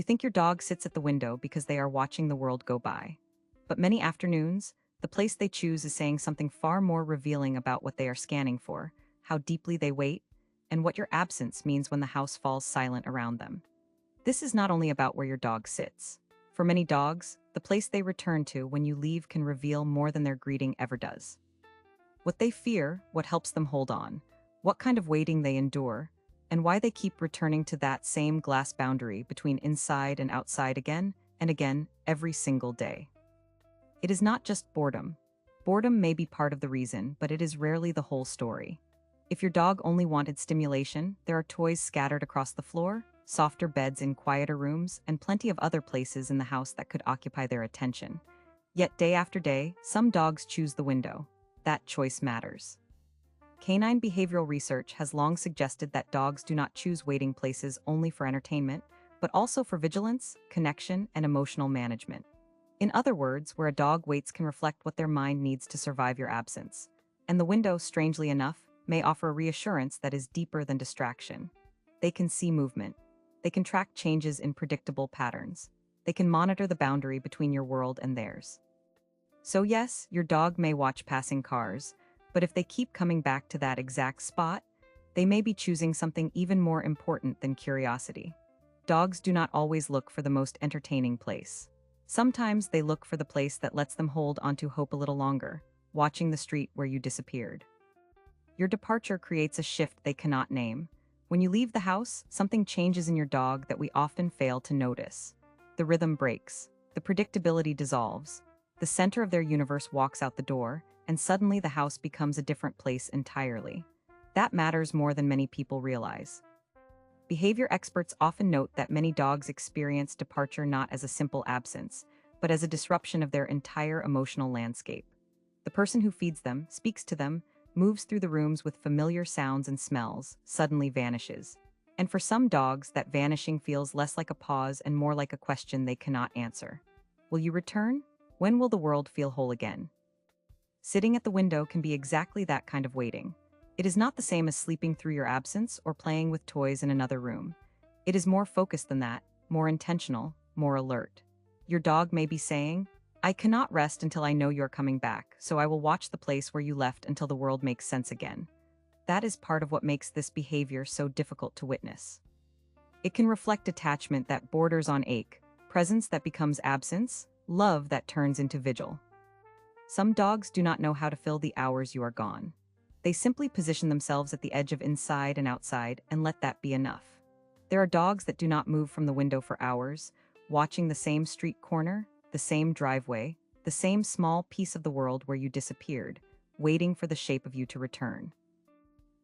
You think your dog sits at the window because they are watching the world go by. But many afternoons, the place they choose is saying something far more revealing about what they are scanning for, how deeply they wait, and what your absence means when the house falls silent around them. This is not only about where your dog sits. For many dogs, the place they return to when you leave can reveal more than their greeting ever does. What they fear, what helps them hold on, what kind of waiting they endure, and why they keep returning to that same glass boundary between inside and outside again and again every single day. It is not just boredom. Boredom may be part of the reason, but it is rarely the whole story. If your dog only wanted stimulation, there are toys scattered across the floor, softer beds in quieter rooms, and plenty of other places in the house that could occupy their attention. Yet day after day, some dogs choose the window. That choice matters. Canine behavioral research has long suggested that dogs do not choose waiting places only for entertainment, but also for vigilance, connection, and emotional management. In other words, where a dog waits can reflect what their mind needs to survive your absence. And the window, strangely enough, may offer a reassurance that is deeper than distraction. They can see movement. They can track changes in predictable patterns. They can monitor the boundary between your world and theirs. So yes, your dog may watch passing cars, but if they keep coming back to that exact spot, they may be choosing something even more important than curiosity. Dogs do not always look for the most entertaining place. Sometimes they look for the place that lets them hold onto hope a little longer, watching the street where you disappeared. Your departure creates a shift they cannot name. When you leave the house, something changes in your dog that we often fail to notice. The rhythm breaks, the predictability dissolves, the center of their universe walks out the door, and suddenly the house becomes a different place entirely. That matters more than many people realize. Behavior experts often note that many dogs experience departure not as a simple absence, but as a disruption of their entire emotional landscape. The person who feeds them, speaks to them, moves through the rooms with familiar sounds and smells, suddenly vanishes. And for some dogs, that vanishing feels less like a pause and more like a question they cannot answer. Will you return? When will the world feel whole again? Sitting at the window can be exactly that kind of waiting. It is not the same as sleeping through your absence or playing with toys in another room. It is more focused than that, more intentional, more alert. Your dog may be saying, "I cannot rest until I know you're coming back, so I will watch the place where you left until the world makes sense again." That is part of what makes this behavior so difficult to witness. It can reflect attachment that borders on ache, presence that becomes absence, love that turns into vigil. Some dogs do not know how to fill the hours you are gone. They simply position themselves at the edge of inside and outside and let that be enough. There are dogs that do not move from the window for hours, watching the same street corner, the same driveway, the same small piece of the world where you disappeared, waiting for the shape of you to return.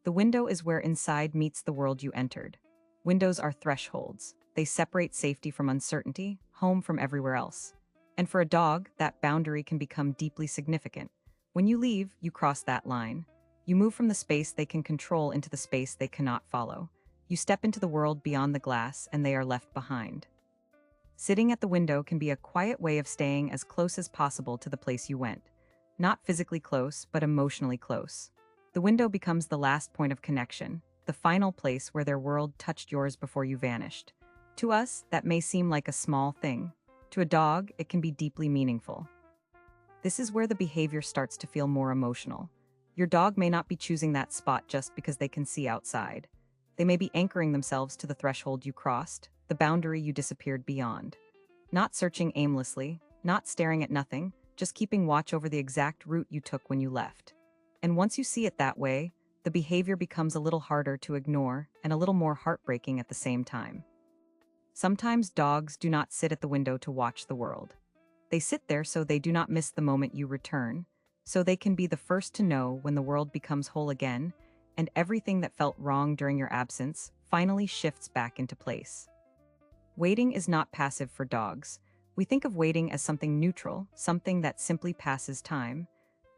The window is where inside meets the world you entered. Windows are thresholds. They separate safety from uncertainty, home from everywhere else. And for a dog, that boundary can become deeply significant. When you leave, you cross that line. You move from the space they can control into the space they cannot follow. You step into the world beyond the glass, and they are left behind. Sitting at the window can be a quiet way of staying as close as possible to the place you went. Not physically close, but emotionally close. The window becomes the last point of connection, the final place where their world touched yours before you vanished. To us, that may seem like a small thing. To a dog, it can be deeply meaningful. This is where the behavior starts to feel more emotional. Your dog may not be choosing that spot just because they can see outside. They may be anchoring themselves to the threshold you crossed, the boundary you disappeared beyond. Not searching aimlessly, not staring at nothing, just keeping watch over the exact route you took when you left. And once you see it that way, the behavior becomes a little harder to ignore and a little more heartbreaking at the same time. Sometimes dogs do not sit at the window to watch the world. They sit there so they do not miss the moment you return, so they can be the first to know when the world becomes whole again, and everything that felt wrong during your absence finally shifts back into place. Waiting is not passive for dogs. We think of waiting as something neutral, something that simply passes time.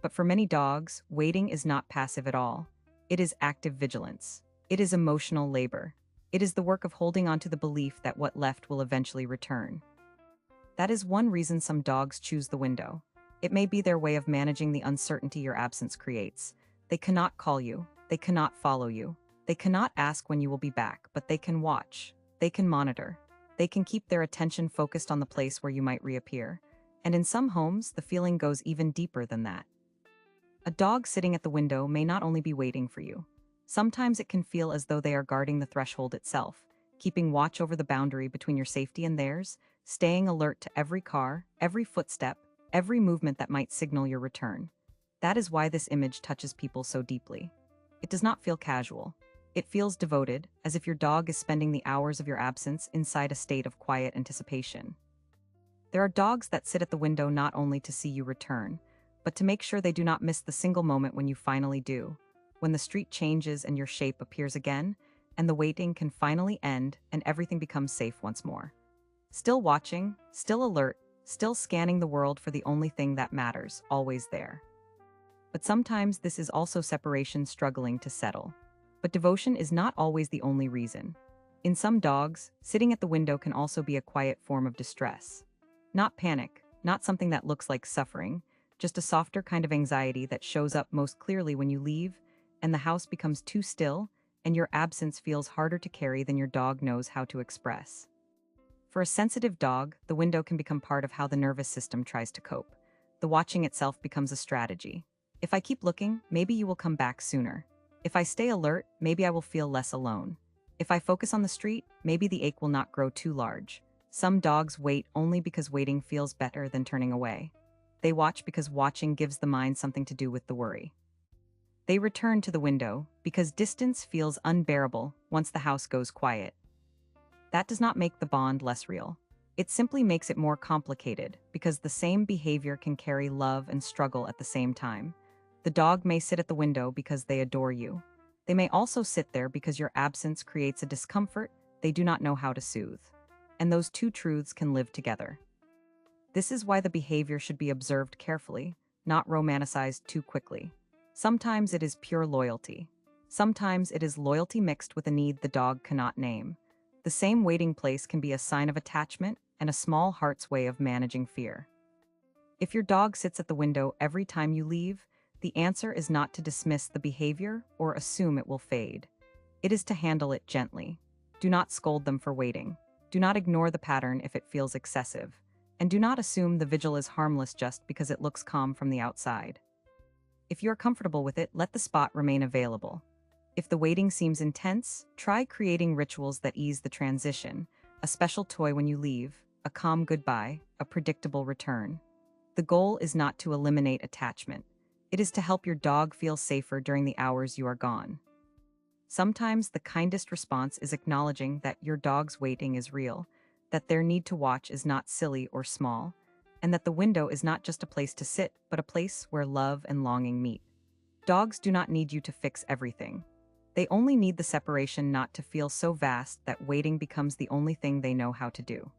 But for many dogs, waiting is not passive at all. It is active vigilance. It is emotional labor. It is the work of holding on to the belief that what left will eventually return. That is one reason some dogs choose the window. It may be their way of managing the uncertainty your absence creates. They cannot call you. They cannot follow you. They cannot ask when you will be back, but they can watch. They can monitor. They can keep their attention focused on the place where you might reappear. And in some homes, the feeling goes even deeper than that. A dog sitting at the window may not only be waiting for you. Sometimes it can feel as though they are guarding the threshold itself, keeping watch over the boundary between your safety and theirs, staying alert to every car, every footstep, every movement that might signal your return. That is why this image touches people so deeply. It does not feel casual. It feels devoted, as if your dog is spending the hours of your absence inside a state of quiet anticipation. There are dogs that sit at the window not only to see you return, but to make sure they do not miss the single moment when you finally do, when the street changes and your shape appears again, and the waiting can finally end and everything becomes safe once more. Still watching, still alert, still scanning the world for the only thing that matters, always there. But sometimes this is also separation struggling to settle. But devotion is not always the only reason. In some dogs, sitting at the window can also be a quiet form of distress. Not panic, not something that looks like suffering, just a softer kind of anxiety that shows up most clearly when you leave, and the house becomes too still, and your absence feels harder to carry than your dog knows how to express. For a sensitive dog, the window can become part of how the nervous system tries to cope. The watching itself becomes a strategy. If I keep looking, maybe you will come back sooner. If I stay alert, maybe I will feel less alone. If I focus on the street, maybe the ache will not grow too large. Some dogs wait only because waiting feels better than turning away. They watch because watching gives the mind something to do with the worry. They return to the window because distance feels unbearable once the house goes quiet. That does not make the bond less real. It simply makes it more complicated because the same behavior can carry love and struggle at the same time. The dog may sit at the window because they adore you. They may also sit there because your absence creates a discomfort they do not know how to soothe. And those two truths can live together. This is why the behavior should be observed carefully, not romanticized too quickly. Sometimes it is pure loyalty. Sometimes it is loyalty mixed with a need the dog cannot name. The same waiting place can be a sign of attachment and a small heart's way of managing fear. If your dog sits at the window every time you leave, the answer is not to dismiss the behavior or assume it will fade. It is to handle it gently. Do not scold them for waiting. Do not ignore the pattern if it feels excessive. And do not assume the vigil is harmless just because it looks calm from the outside. If you are comfortable with it, let the spot remain available. If the waiting seems intense, try creating rituals that ease the transition, a special toy when you leave, a calm goodbye, a predictable return. The goal is not to eliminate attachment. It is to help your dog feel safer during the hours you are gone. Sometimes the kindest response is acknowledging that your dog's waiting is real, that their need to watch is not silly or small, and that the window is not just a place to sit, but a place where love and longing meet. Dogs do not need you to fix everything. They only need the separation not to feel so vast that waiting becomes the only thing they know how to do.